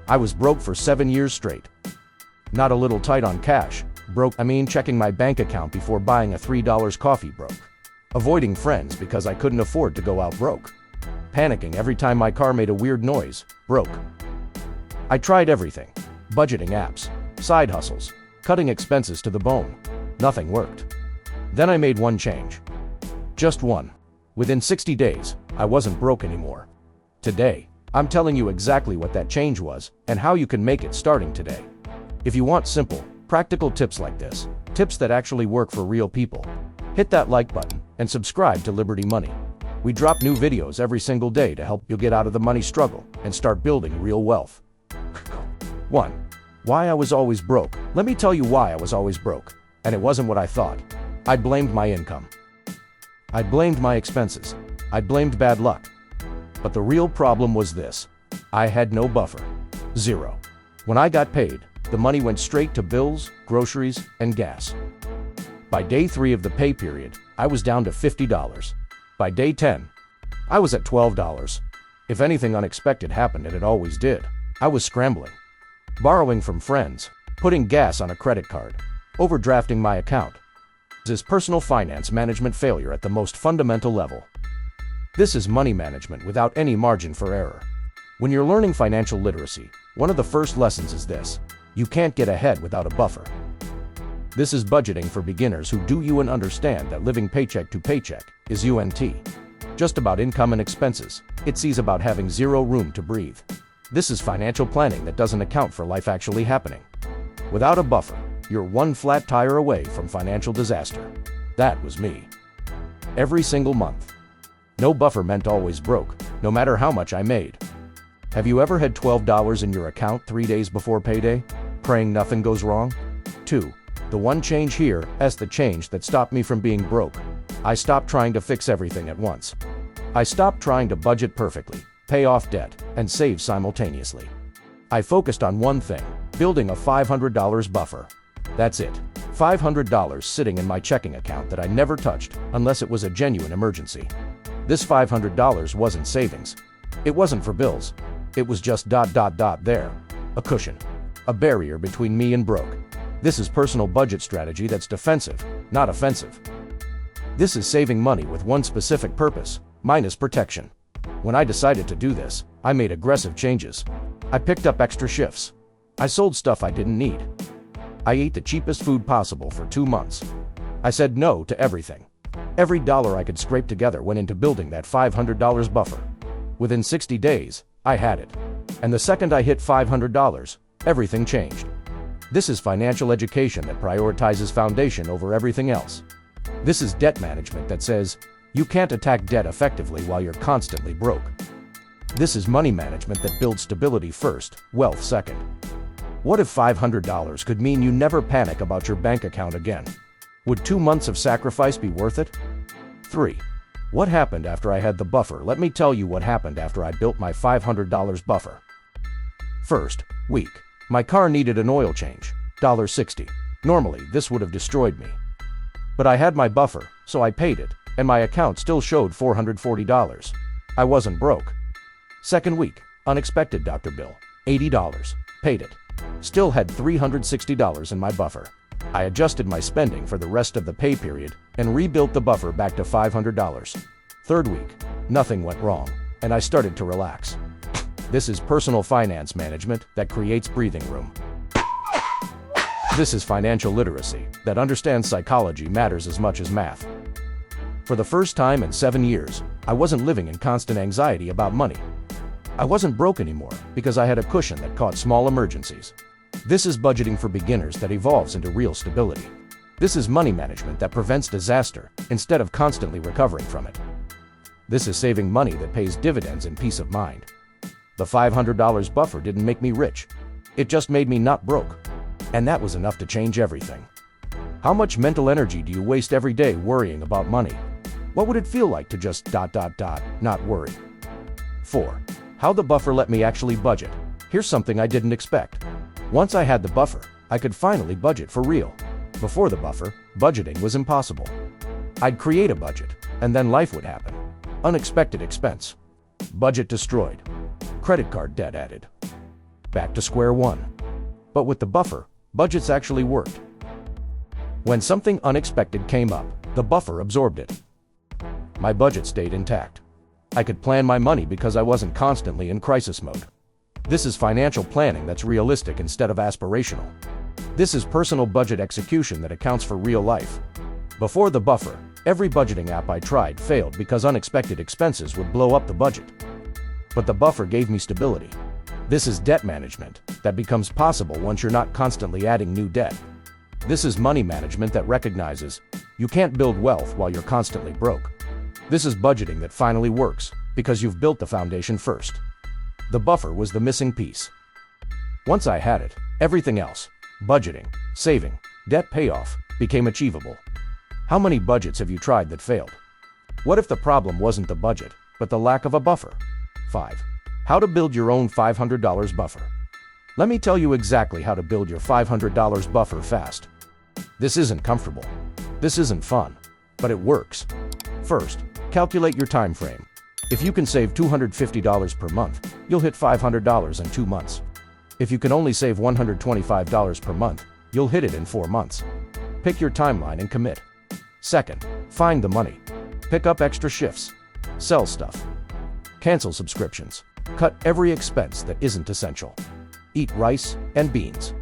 I was broke for 7 years straight. Not a little tight on cash. Broke, checking my bank account before buying a $3 coffee broke. Avoiding friends because I couldn't afford to go out broke. Panicking every time my car made a weird noise. Broke. I tried everything. Budgeting apps, side hustles, cutting expenses to the bone. Nothing worked. Then I made one change. Just one. Within 60 days, I wasn't broke anymore. Today, I'm telling you exactly what that change was and how you can make it starting today. If you want simple, practical tips like this, tips that actually work for real people, hit that like button and subscribe to Liberty Money. We drop new videos every single day to help you get out of the money struggle and start building real wealth. 1. Why I was always broke. Let me tell you why I was always broke. And it wasn't what I thought. I blamed my income. I blamed my expenses. I blamed bad luck. But the real problem was this. I had no buffer. Zero. When I got paid, the money went straight to bills, groceries, and gas. By day 3 of the pay period, I was down to $50. By day 10, I was at $12. If anything unexpected happened, and it always did, I was scrambling. Borrowing from friends, putting gas on a credit card, overdrafting my account. This is personal finance management failure at the most fundamental level. This is money management without any margin for error. When you're learning financial literacy, one of the first lessons is this: you can't get ahead without a buffer. This is budgeting for beginners who do you and understand that living paycheck to paycheck is just about income and expenses. It's about having zero room to breathe. This is financial planning that doesn't account for life actually happening. Without a buffer, you're one flat tire away from financial disaster. That was me. Every single month. No buffer meant always broke, no matter how much I made. Have you ever had $12 in your account 3 days before payday, praying nothing goes wrong? 2. The one change here is the change that stopped me from being broke. I stopped trying to fix everything at once. I stopped trying to budget perfectly, pay off debt, and save simultaneously. I focused on one thing: building a $500 buffer. That's it. $500 sitting in my checking account that I never touched unless it was a genuine emergency. This $500 wasn't savings. It wasn't for bills. It was just there. A cushion. A barrier between me and broke. This is personal budget strategy that's defensive, not offensive. This is saving money with one specific purpose: minus protection. When I decided to do this, I made aggressive changes. I picked up extra shifts. I sold stuff I didn't need. I ate the cheapest food possible for 2 months. I said no to everything. Every dollar I could scrape together went into building that $500 buffer. Within 60 days, I had it. And the second I hit $500, everything changed. This is financial education that prioritizes foundation over everything else. This is debt management that says, you can't attack debt effectively while you're constantly broke. This is money management that builds stability first, wealth second. What if $500 could mean you never panic about your bank account again? Would 2 months of sacrifice be worth it? 3. What happened after I had the buffer? Let me tell you what happened after I built my $500 buffer. First week, my car needed an oil change, $60. Normally, this would have destroyed me. But I had my buffer, so I paid it, and my account still showed $440. I wasn't broke. Second week, unexpected doctor bill, $80. Paid it. Still had $360 in my buffer. I adjusted my spending for the rest of the pay period and rebuilt the buffer back to $500. Third week, nothing went wrong, and I started to relax. This is personal finance management that creates breathing room. This is financial literacy that understands psychology matters as much as math. For the first time in 7 years, I wasn't living in constant anxiety about money. I wasn't broke anymore because I had a cushion that caught small emergencies. This is budgeting for beginners that evolves into real stability. This is money management that prevents disaster instead of constantly recovering from it. This is saving money that pays dividends and peace of mind. The $500 buffer didn't make me rich. It just made me not broke. And that was enough to change everything. How much mental energy do you waste every day worrying about money? What would it feel like to just not worry? 4. How the buffer let me actually budget. Here's something I didn't expect. Once I had the buffer, I could finally budget for real. Before the buffer, budgeting was impossible. I'd create a budget, and then life would happen. Unexpected expense. Budget destroyed. Credit card debt added. back to square one. But with the buffer, budgets actually worked. When something unexpected came up, the buffer absorbed it. My budget stayed intact. I could plan my money because I wasn't constantly in crisis mode. This is financial planning that's realistic instead of aspirational. This is personal budget execution that accounts for real life. Before the buffer, every budgeting app I tried failed because unexpected expenses would blow up the budget. But the buffer gave me stability. This is debt management that becomes possible once you're not constantly adding new debt. This is money management that recognizes you can't build wealth while you're constantly broke. This is budgeting that finally works because you've built the foundation first. The buffer was the missing piece. Once I had it, everything else, budgeting, saving, debt payoff, became achievable. How many budgets have you tried that failed? What if the problem wasn't the budget, but the lack of a buffer? 5. How to build your own $500 buffer. Let me tell you exactly how to build your $500 buffer fast. This isn't comfortable. This isn't fun, but it works. First, calculate your time frame. If you can save $250 per month, you'll hit $500 in 2 months. If you can only save $125 per month, you'll hit it in 4 months. Pick your timeline and commit. Second, find the money. Pick up extra shifts. Sell stuff. Cancel subscriptions. Cut every expense that isn't essential. Eat rice and beans.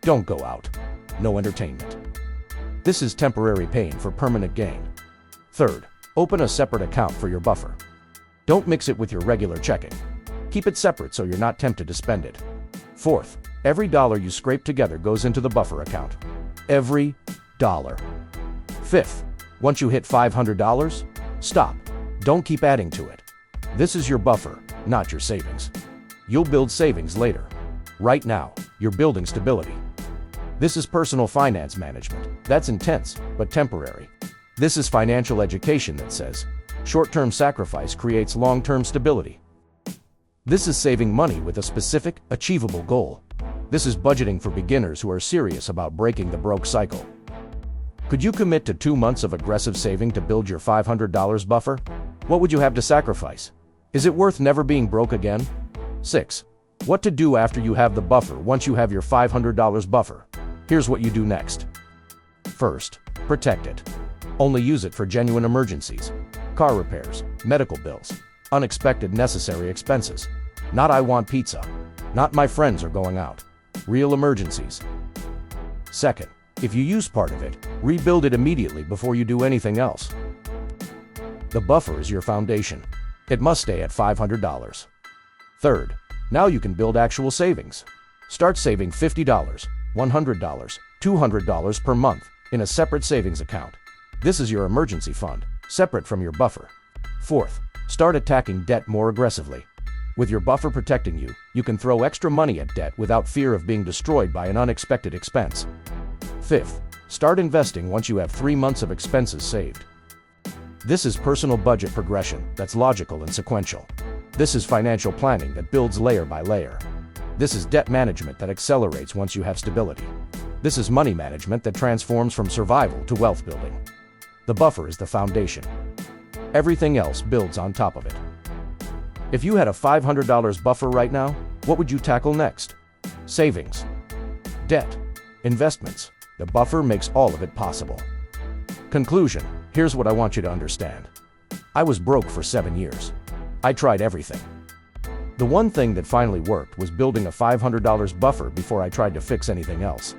Don't go out. No entertainment. This is temporary pain for permanent gain. Third, open a separate account for your buffer. Don't mix it with your regular checking. Keep it separate so you're not tempted to spend it. Fourth, every dollar you scrape together goes into the buffer account. Every dollar. Fifth, once you hit $500, stop. Don't keep adding to it. This is your buffer, not your savings. You'll build savings later. Right now, you're building stability. This is personal finance management. That's intense, but temporary. This is financial education that says, short-term sacrifice creates long-term stability. This is saving money with a specific, achievable goal. This is budgeting for beginners who are serious about breaking the broke cycle. Could you commit to 2 months of aggressive saving to build your $500 buffer? What would you have to sacrifice? Is it worth never being broke again? 6. What to do after you have the buffer once you have your $500 buffer. Here's what you do next. First, protect it. Only use it for genuine emergencies. Car repairs, medical bills, unexpected necessary expenses. Not I want pizza. Not my friends are going out. Real emergencies. Second, if you use part of it, rebuild it immediately before you do anything else. The buffer is your foundation. It must stay at $500. Third, now you can build actual savings. Start saving $50, $100, $200 per month in a separate savings account. This is your emergency fund, separate from your buffer. Fourth, start attacking debt more aggressively. With your buffer protecting you, you can throw extra money at debt without fear of being destroyed by an unexpected expense. Fifth, start investing once you have 3 months of expenses saved. This is personal budget progression that's logical and sequential. This is financial planning that builds layer by layer. This is debt management that accelerates once you have stability. This is money management that transforms from survival to wealth building. The buffer is the foundation. Everything else builds on top of it. If you had a $500 buffer right now, what would you tackle next? Savings, debt, investments. The buffer makes all of it possible. Conclusion, here's what I want you to understand. I was broke for 7 years. I tried everything. The one thing that finally worked was building a $500 buffer before I tried to fix anything else.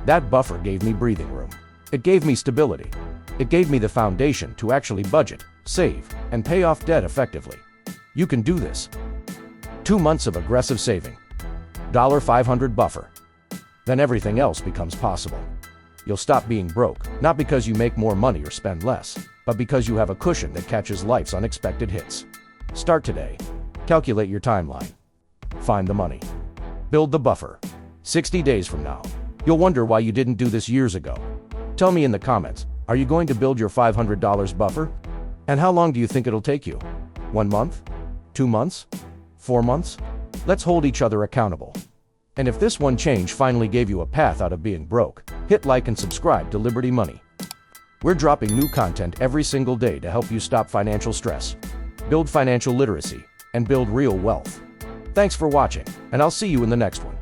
That buffer gave me breathing room. It gave me stability. It gave me the foundation to actually budget, save, and pay off debt effectively. You can do this. 2 months of aggressive saving. $500 buffer. Then everything else becomes possible. You'll stop being broke, not because you make more money or spend less, but because you have a cushion that catches life's unexpected hits. Start today. Calculate your timeline. Find the money. Build the buffer. 60 days from now, you'll wonder why you didn't do this years ago. Tell me in the comments, are you going to build your $500 buffer? And how long do you think it'll take you? 1 month? 2 months? 4 months? Let's hold each other accountable. And if this one change finally gave you a path out of being broke, hit like and subscribe to Liberty Money. We're dropping new content every single day to help you stop financial stress, build financial literacy, and build real wealth. Thanks for watching, and I'll see you in the next one.